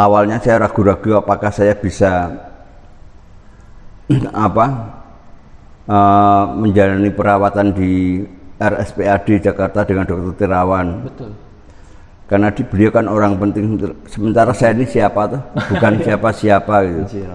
awalnya saya ragu-ragu apakah saya bisa menjalani perawatan di RSPAD Jakarta dengan Dr. Tirawan. Betul. Karena beliau kan orang penting, sementara saya ini siapa tuh? Bukan siapa-siapa gitu.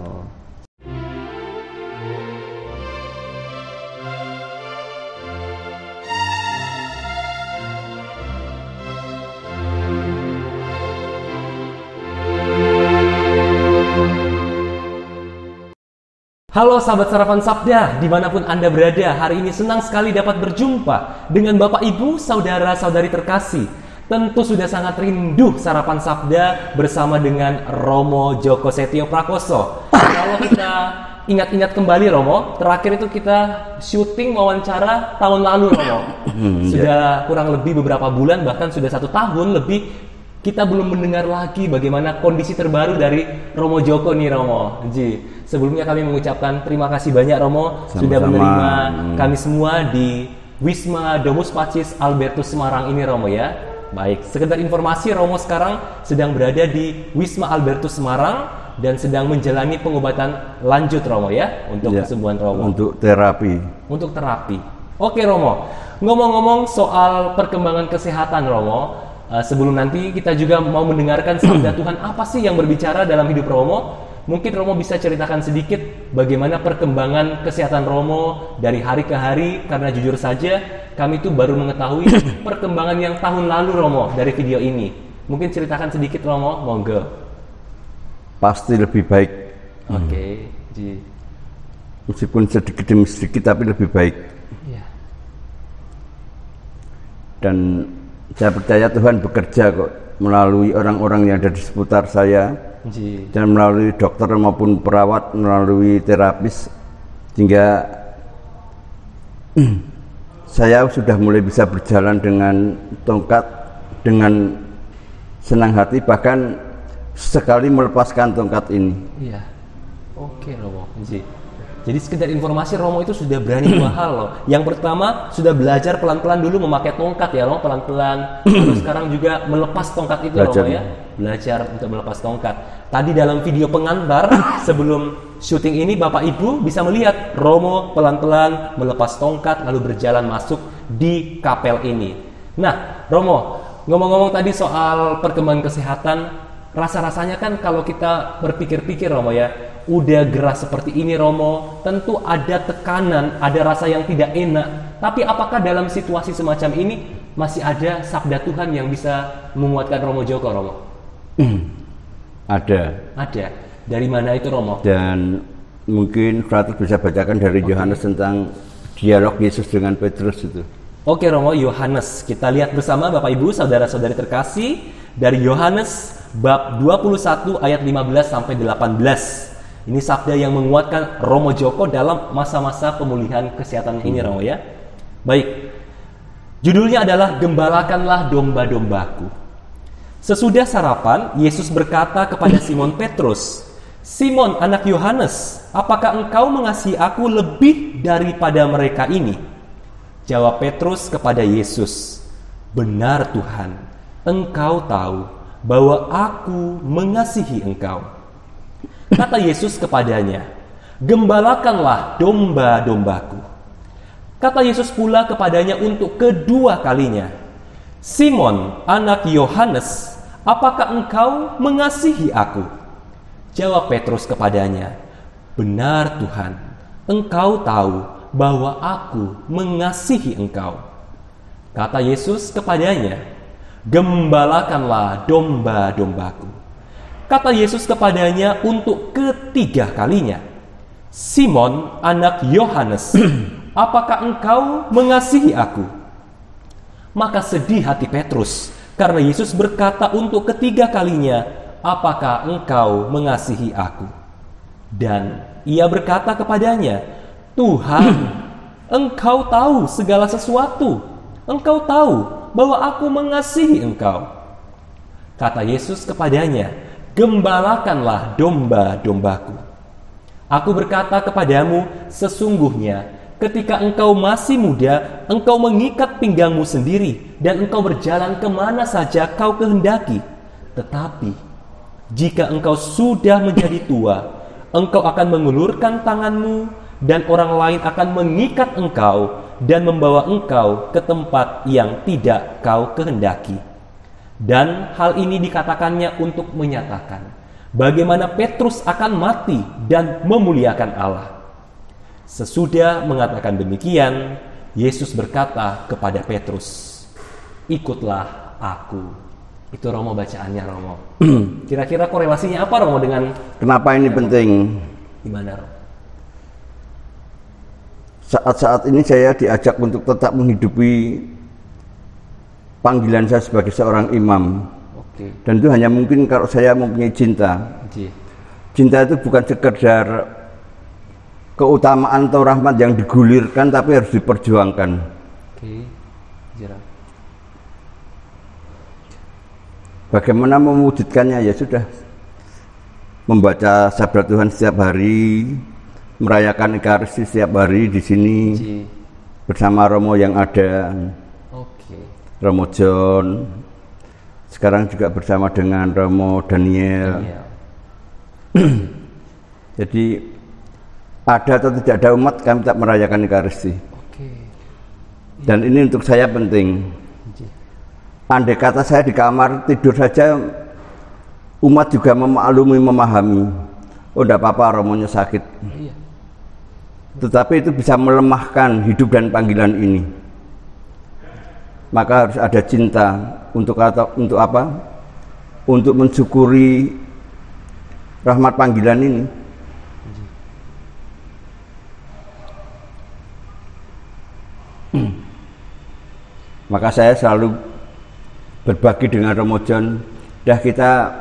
Halo sahabat Sarapan Sabda, dimanapun Anda berada, hari ini senang sekali dapat berjumpa dengan Bapak Ibu, Saudara-saudari terkasih. Tentu sudah sangat rindu Sarapan Sabda bersama dengan Romo Djoko Setio Prakoso. Kalau kita ingat-ingat kembali Romo, terakhir itu kita syuting wawancara tahun lalu Romo. Sudah kurang lebih beberapa bulan, bahkan sudah 1 tahun lebih, kita belum mendengar lagi bagaimana kondisi terbaru dari Romo Djoko nih Romo. Sebelumnya kami mengucapkan terima kasih banyak Romo. Sama-sama. Sudah menerima kami semua di Wisma Domus Pacis Albertus Semarang ini Romo ya. Baik, sekedar informasi Romo sekarang sedang berada di Wisma Albertus Semarang dan sedang menjalani pengobatan lanjut Romo ya, untuk kesembuhan Romo. Untuk terapi. Untuk terapi. Oke Romo, ngomong-ngomong soal perkembangan kesehatan Romo, sebelum nanti kita juga mau mendengarkan sabda Tuhan apa sih yang berbicara dalam hidup Romo. Mungkin Romo bisa ceritakan sedikit bagaimana perkembangan kesehatan Romo dari hari ke hari, karena jujur saja kami itu baru mengetahui perkembangan yang tahun lalu Romo dari video ini. Mungkin ceritakan sedikit Romo, monggo. Pasti lebih baik. Oke. Meskipun sedikit demi sedikit tapi lebih baik. Iya. Dan saya percaya Tuhan bekerja kok melalui orang-orang yang ada di seputar saya. Dan melalui dokter maupun perawat, melalui terapis, sehingga saya sudah mulai bisa berjalan dengan tongkat, dengan senang hati, bahkan sekali melepaskan tongkat ini. Iya. Oke Romo. Jadi sekedar informasi, Romo itu sudah berani 2 hal loh. Yang pertama, sudah belajar pelan-pelan dulu memakai tongkat ya Romo, pelan-pelan. Terus sekarang juga melepas tongkat itu Romo ya. Belajar untuk melepas tongkat. Tadi dalam video pengantar sebelum syuting ini Bapak Ibu bisa melihat Romo pelan-pelan melepas tongkat lalu berjalan masuk di kapel ini. Nah Romo, ngomong-ngomong tadi soal perkembangan kesehatan, rasa-rasanya kan kalau kita berpikir-pikir Romo ya, udah gerah seperti ini Romo, tentu ada tekanan, ada rasa yang tidak enak. Tapi apakah dalam situasi semacam ini masih ada sabda Tuhan yang bisa menguatkan Romo Djoko Romo? Ada. Dari mana itu Romo? Dan mungkin Frater bisa bacakan dari Yohanes tentang dialog Yesus dengan Petrus itu. Oke Romo, Yohanes. Kita lihat bersama Bapak Ibu, Saudara-saudari terkasih, dari Yohanes bab 21 ayat 15 sampai 18. Ini sabda yang menguatkan Romo Djoko dalam masa-masa pemulihan kesehatan ini Romo ya. Baik. Judulnya adalah Gembalakanlah domba-dombaku. Sesudah sarapan, Yesus berkata kepada Simon Petrus, "Simon, anak Yohanes, apakah engkau mengasihi aku lebih daripada mereka ini?" Jawab Petrus kepada Yesus, "Benar Tuhan, engkau tahu bahwa aku mengasihi engkau." Kata Yesus kepadanya, "Gembalakanlah domba-dombaku." Kata Yesus pula kepadanya untuk kedua kalinya, "Simon, anak Yohanes, apakah engkau mengasihi aku?" Jawab Petrus kepadanya, "Benar Tuhan, engkau tahu bahwa aku mengasihi engkau." Kata Yesus kepadanya, "Gembalakanlah domba-dombaku." Kata Yesus kepadanya untuk ketiga kalinya, "Simon, anak Yohanes, apakah engkau mengasihi aku?" Maka sedih hati Petrus karena Yesus berkata untuk ketiga kalinya, "Apakah engkau mengasihi aku?" Dan ia berkata kepadanya, "Tuhan, engkau tahu segala sesuatu. Engkau tahu bahwa aku mengasihi engkau." Kata Yesus kepadanya, "Gembalakanlah domba-dombaku. Aku berkata kepadamu, sesungguhnya ketika engkau masih muda, engkau mengikat pinggangmu sendiri dan engkau berjalan kemana saja kau kehendaki. Tetapi jika engkau sudah menjadi tua, engkau akan mengulurkan tanganmu dan orang lain akan mengikat engkau dan membawa engkau ke tempat yang tidak kau kehendaki. Dan hal ini dikatakannya untuk menyatakan bagaimana Petrus akan mati dan memuliakan Allah. Sesudah mengatakan demikian, Yesus berkata kepada Petrus, "Ikutlah aku." Itu Romo bacaannya, Romo. Kira-kira korelasinya apa, Romo, dengan kenapa ini penting? Gimana, Romo? Saat-saat ini saya diajak untuk tetap menghidupi panggilan saya sebagai seorang imam. Oke. Dan itu hanya mungkin kalau saya mempunyai cinta. Cinta itu bukan sekedar keutamaan atau rahmat yang digulirkan, tapi harus diperjuangkan. Oke. Bagaimana mewujudkannya? Ya sudah, membaca sabda Tuhan setiap hari, merayakan Ekaristi setiap hari di sini bersama Romo yang ada. Romo John, sekarang juga bersama dengan Romo Daniel. Jadi ada atau tidak ada umat, kami tak merayakan Ekaristi. Dan ini untuk saya penting. Andai kata saya di kamar tidur saja, umat juga memaklumi, memahami. Oh, tidak apa-apa, Romonya sakit. Tetapi itu bisa melemahkan hidup dan panggilan ini. Maka harus ada cinta untuk apa? Untuk mensyukuri rahmat panggilan ini. Maka saya selalu berbagi dengan Romo John, dah kita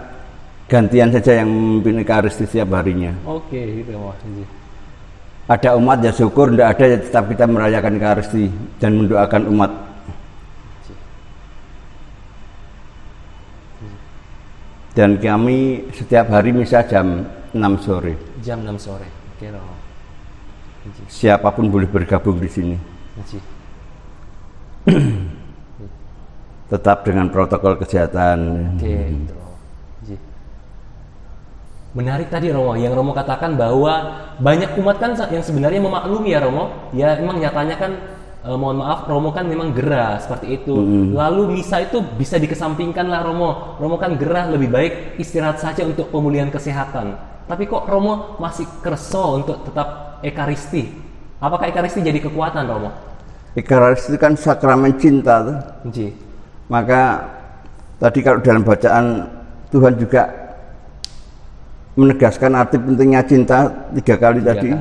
gantian saja yang memimpin Ekaristi setiap harinya. Gitu, Ada umat ya syukur, tidak ada ya tetap kita merayakan Ekaristi dan mendoakan umat. Dan kami setiap hari misa jam 6 sore. Jam 6 sore. Romo. Siapapun boleh bergabung di sini. Tetap dengan protokol kesehatan. Menarik tadi, Romo, yang Romo katakan bahwa banyak umat kan yang sebenarnya memaklumi ya, Romo. Ya memang nyatanya kan mohon maaf, Romo kan memang gerah seperti itu. Lalu misa itu bisa dikesampingkan lah, Romo. Romo kan gerah, lebih baik istirahat saja untuk pemulihan kesehatan. Tapi kok Romo masih kerso untuk tetap Ekaristi? Apakah Ekaristi jadi kekuatan, Romo? Ekaristi kan sakramen cinta tuh. Maka tadi kalau dalam bacaan Tuhan juga menegaskan arti pentingnya cinta 3 kali tadi.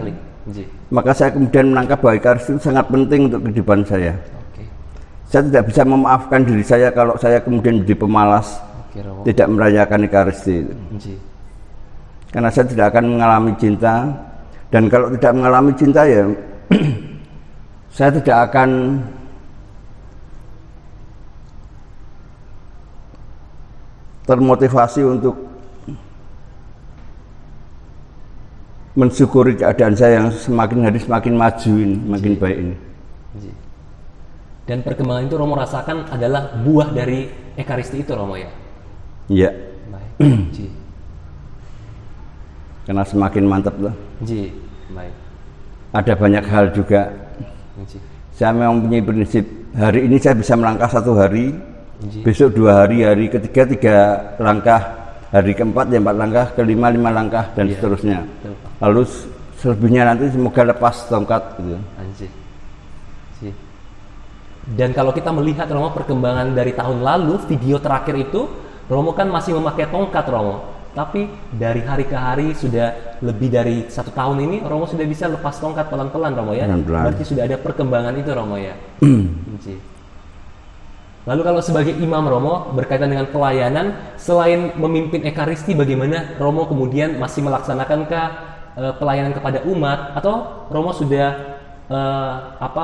Maka saya kemudian menangkap bahwa Ekaristi itu sangat penting untuk kehidupan saya. Saya tidak bisa memaafkan diri saya kalau saya kemudian jadi pemalas, tidak merayakan Ekaristi. Karena saya tidak akan mengalami cinta, dan kalau tidak mengalami cinta ya saya tidak akan termotivasi untuk mensyukuri keadaan saya yang semakin hari semakin maju ini, makin baik ini. Dan perkembangan itu Romo rasakan adalah buah dari Ekaristi itu, Romo, ya? Iya. Karena semakin mantap lah. Baik. Ada banyak hal juga. Saya memang punya prinsip, hari ini saya bisa melangkah 1 hari, besok 2 hari, hari ketiga 3 langkah, hari keempat ya 4 langkah, kelima 5 langkah, dan seterusnya. Lalu selebihnya nanti semoga lepas tongkat gitu. Dan kalau kita melihat, Romo, perkembangan dari tahun lalu, video terakhir itu Romo kan masih memakai tongkat, Romo. Tapi dari hari ke hari sudah lebih dari 1 tahun ini Romo sudah bisa lepas tongkat pelan-pelan, Romo, ya. Berarti sudah ada perkembangan itu, Romo, ya. Lalu kalau sebagai imam, Romo, berkaitan dengan pelayanan, selain memimpin Ekaristi, bagaimana Romo kemudian masih melaksanakan pelayanan kepada umat, atau Romo sudah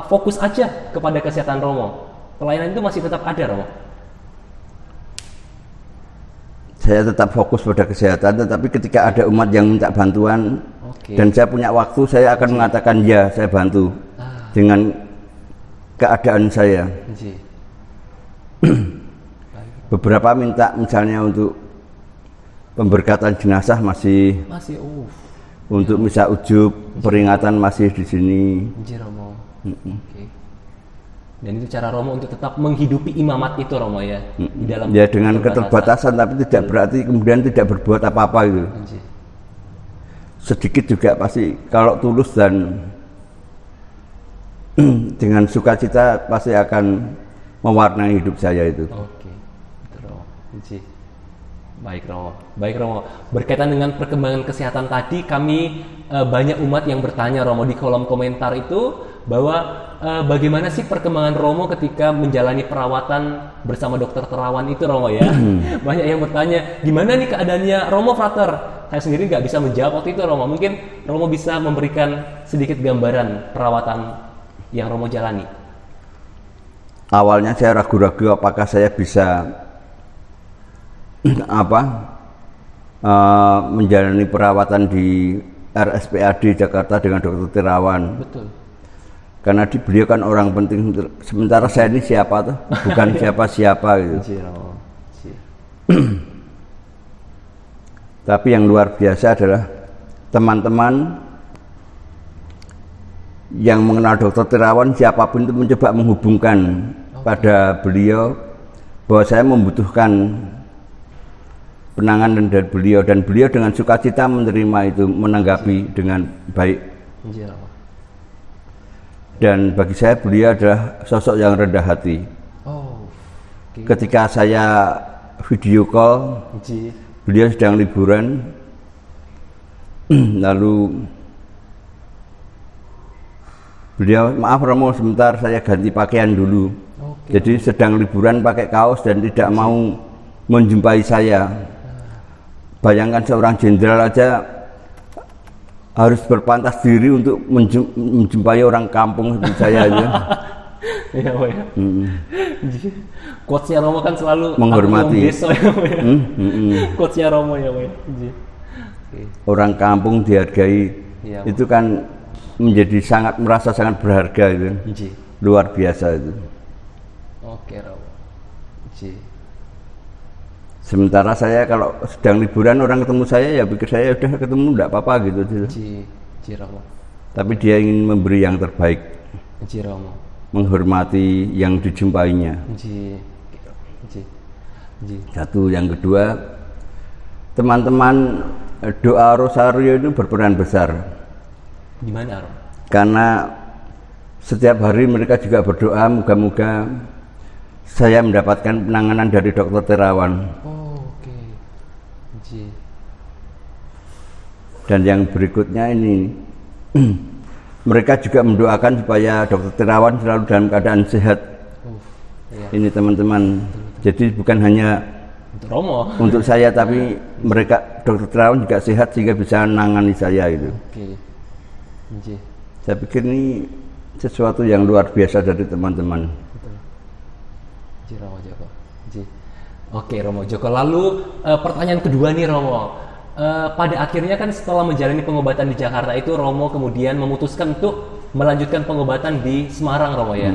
fokus aja kepada kesehatan Romo? Pelayanan itu masih tetap ada, Romo? Saya tetap fokus pada kesehatan, tetapi ketika ada umat yang minta bantuan dan saya punya waktu, saya akan mengatakan ya, saya bantu dengan keadaan saya. Beberapa minta misalnya untuk pemberkatan jenazah masih untuk misa ujub peringatan masih di sini. Romo. Oke. Dan itu cara Romo untuk tetap menghidupi imamat itu Romo ya. Di dalam ya dengan keterbatasan tapi tidak berarti kemudian tidak berbuat apa-apa gitu. Sedikit juga pasti kalau tulus dan dengan sukacita pasti akan mewarnai hidup saya itu. Oke, betul Romo. Baik Romo. Baik Romo. Berkaitan dengan perkembangan kesehatan tadi, kami banyak umat yang bertanya Romo di kolom komentar itu bahwa bagaimana sih perkembangan Romo ketika menjalani perawatan bersama dokter Terawan itu Romo ya. Banyak yang bertanya, gimana nih keadaannya Romo Frater? Saya sendiri nggak bisa menjawab waktu itu Romo. Mungkin Romo bisa memberikan sedikit gambaran perawatan yang Romo jalani. Awalnya saya ragu-ragu apakah saya bisa menjalani perawatan di RSPAD Jakarta dengan dokter Terawan. Betul. Karena beliau kan orang penting. Sementara saya ini siapa tuh? Bukan siapa-siapa gitu. Tapi yang luar biasa adalah teman-teman yang mengenal dokter Terawan, siapapun itu mencoba menghubungkan pada beliau bahwa saya membutuhkan penanganan dari beliau, dan beliau dengan sukacita menerima itu, menanggapi dengan baik. Dan bagi saya beliau adalah sosok yang rendah hati. Ketika saya video call, beliau sedang liburan, lalu beliau, maaf Romo sebentar saya ganti pakaian dulu. Jadi sedang liburan pakai kaos dan tidak mau menjumpai saya. Bayangkan seorang jenderal aja harus berpantas diri untuk menjumpai orang kampung seperti saya aja. Iya, Pak ya. Quotes-nya Romo kan selalu menghormati. Quotes-nya Romo ya, Pak ya. Orang kampung dihargai. Ya, itu kan menjadi merasa sangat berharga itu. Luar biasa itu. Oke, Romo. Sementara saya kalau sedang liburan orang ketemu saya ya pikir saya udah ketemu enggak apa-apa gitu. Romo. Tapi dia ingin memberi yang terbaik. Romo. Menghormati yang dijumpainya. Satu, yang kedua, teman-teman doa rosario itu berperan besar. Gimana, Romo? Karena setiap hari mereka juga berdoa moga-moga saya mendapatkan penanganan dari dokter Terawan. Dan yang berikutnya ini, mereka juga mendoakan supaya dokter Terawan selalu dalam keadaan sehat. Ini teman-teman. Jadi bukan hanya untuk Romo, untuk saya, tapi mereka dokter Terawan juga sehat sehingga bisa menangani saya itu. Saya pikir ini sesuatu yang luar biasa dari teman-teman. Romo Joko. Oke Romo Joko. Lalu pertanyaan kedua nih Romo. Pada akhirnya kan setelah menjalani pengobatan di Jakarta itu Romo kemudian memutuskan untuk melanjutkan pengobatan di Semarang Romo ya.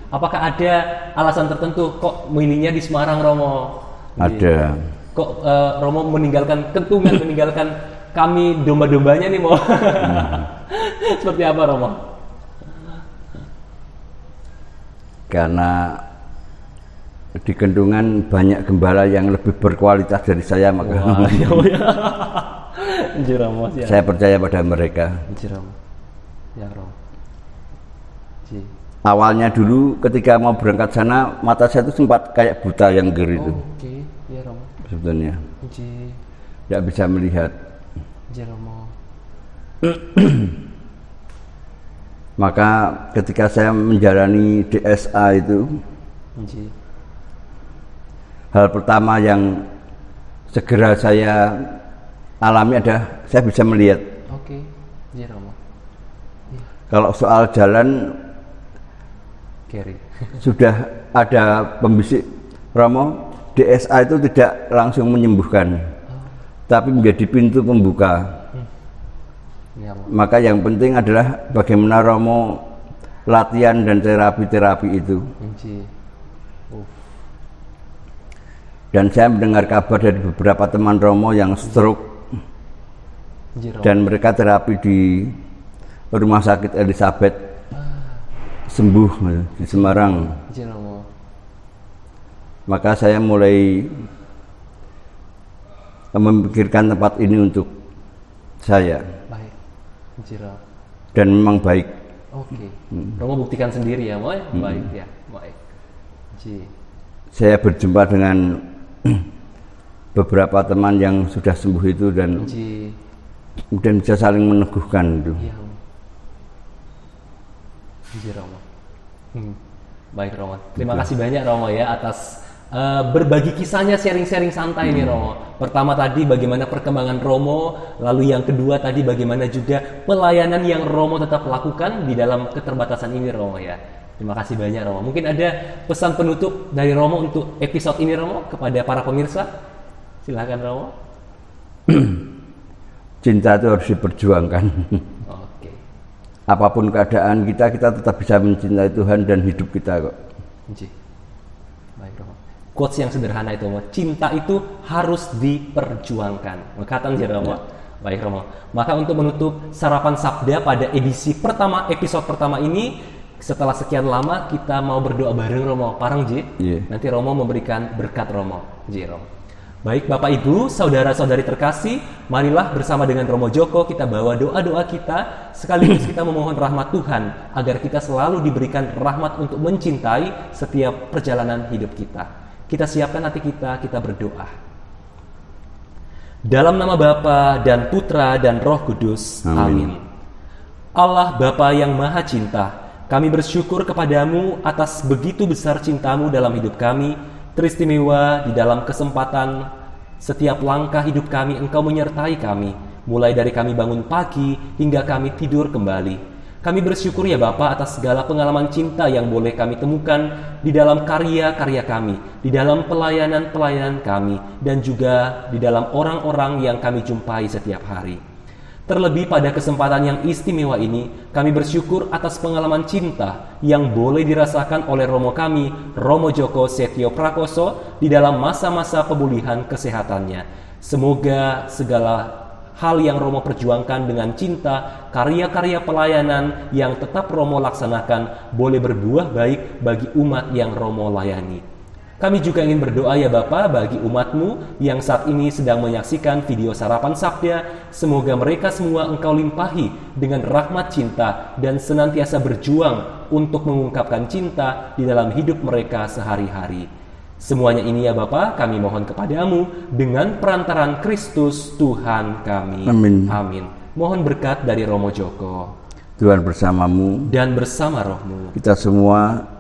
Apakah ada alasan tertentu kok milihnya di Semarang Romo? Ada. Kok Romo meninggalkan Kentungan, meninggalkan kami domba-dombanya nih mau? Seperti apa Romo? Karena di Kentungan banyak gembala yang lebih berkualitas dari saya, maka saya percaya pada mereka. Awalnya dulu ketika mau berangkat sana, mata saya itu sempat kayak buta yang ger itu. Sebetulnya tidak bisa melihat. Maka ketika saya menjalani DSA itu, hal pertama yang segera saya alami adalah saya bisa melihat. Kalau soal jalan sudah ada pembisik, Romo, DSA itu tidak langsung menyembuhkan, tapi menjadi pintu pembuka. Maka yang penting adalah bagaimana Romo latihan dan terapi-terapi itu. Dan saya mendengar kabar dari beberapa teman Romo yang stroke dan mereka terapi di Rumah Sakit Elizabeth sembuh di Semarang. Maka saya mulai memikirkan tempat ini untuk saya. Baik. Dan memang baik. Oke. Romo buktikan sendiri ya, Moy. Baik ya, baik. Saya berjumpa dengan beberapa teman yang sudah sembuh itu dan kemudian bisa saling meneguhkan itu. Iya. Romo. Baik Romo. Terima kasih banyak Romo ya atas berbagi kisahnya, sharing-sharing santai nih Romo. Pertama tadi bagaimana perkembangan Romo, lalu yang kedua tadi bagaimana juga pelayanan yang Romo tetap lakukan di dalam keterbatasan ini Romo ya. Terima kasih banyak Romo. Mungkin ada pesan penutup dari Romo untuk episode ini Romo kepada para pemirsa. Silakan Romo. Cinta itu harus diperjuangkan. Oke. Apapun keadaan kita tetap bisa mencintai Tuhan dan hidup kita kok. Baik Romo. Quotes yang sederhana itu, cinta itu harus diperjuangkan. Makatan sih Romo. Baik Romo. Maka untuk menutup sarapan sabda pada edisi pertama, episode pertama ini, setelah sekian lama kita mau berdoa bareng Romo. Parang Ji. Nanti Romo memberikan berkat Romo. Romo. Baik Bapak Ibu, saudara-saudari terkasih, marilah bersama dengan Romo Joko kita bawa doa-doa kita, sekaligus kita memohon rahmat Tuhan agar kita selalu diberikan rahmat untuk mencintai setiap perjalanan hidup kita. Kita siapkan hati kita berdoa. Dalam nama Bapa dan Putra dan Roh Kudus. Amin. Allah Bapa yang Maha Cinta, kami bersyukur kepadamu atas begitu besar cintamu dalam hidup kami. Teristimewa di dalam kesempatan setiap langkah hidup kami Engkau menyertai kami, mulai dari kami bangun pagi hingga kami tidur kembali. Kami bersyukur ya Bapa atas segala pengalaman cinta yang boleh kami temukan di dalam karya-karya kami, di dalam pelayanan-pelayanan kami, dan juga di dalam orang-orang yang kami jumpai setiap hari. Terlebih pada kesempatan yang istimewa ini, kami bersyukur atas pengalaman cinta yang boleh dirasakan oleh Romo kami, Romo Joko Setio Prakoso, di dalam masa-masa pemulihan kesehatannya. Semoga segala hal yang Romo perjuangkan dengan cinta, karya-karya pelayanan yang tetap Romo laksanakan, boleh berbuah baik bagi umat yang Romo layani. Kami juga ingin berdoa ya Bapa bagi umat-Mu yang saat ini sedang menyaksikan video sarapan sabda. Semoga mereka semua Engkau limpahi dengan rahmat cinta dan senantiasa berjuang untuk mengungkapkan cinta di dalam hidup mereka sehari-hari. Semuanya ini ya Bapa kami mohon kepadamu dengan perantaran Kristus Tuhan kami. Amin. Amin. Mohon berkat dari Romo Joko. Tuhan bersamamu dan bersama roh-Mu. Kita semua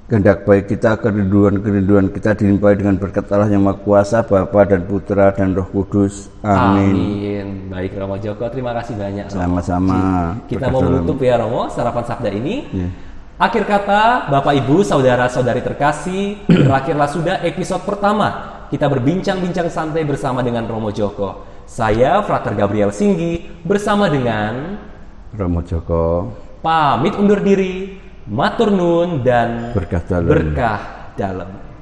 kehendak baik kita, kerinduan kita dilimpahi dengan berkat Allah yang Maha Kuasa, Bapa dan Putra dan Roh Kudus. Amin. Amin. Baik Romo Joko, terima kasih banyak Romo. Sama-sama. Kita mau menutup ya Romo sarapan sabda ini. Akhir kata Bapak Ibu, saudara-saudari terkasih, berakhirlah sudah episode pertama. Kita berbincang-bincang santai bersama dengan Romo Joko. Saya Frater Gabriel Singgi bersama dengan Romo Joko. Pamit undur diri. Matur nuwun dan berkah dalam.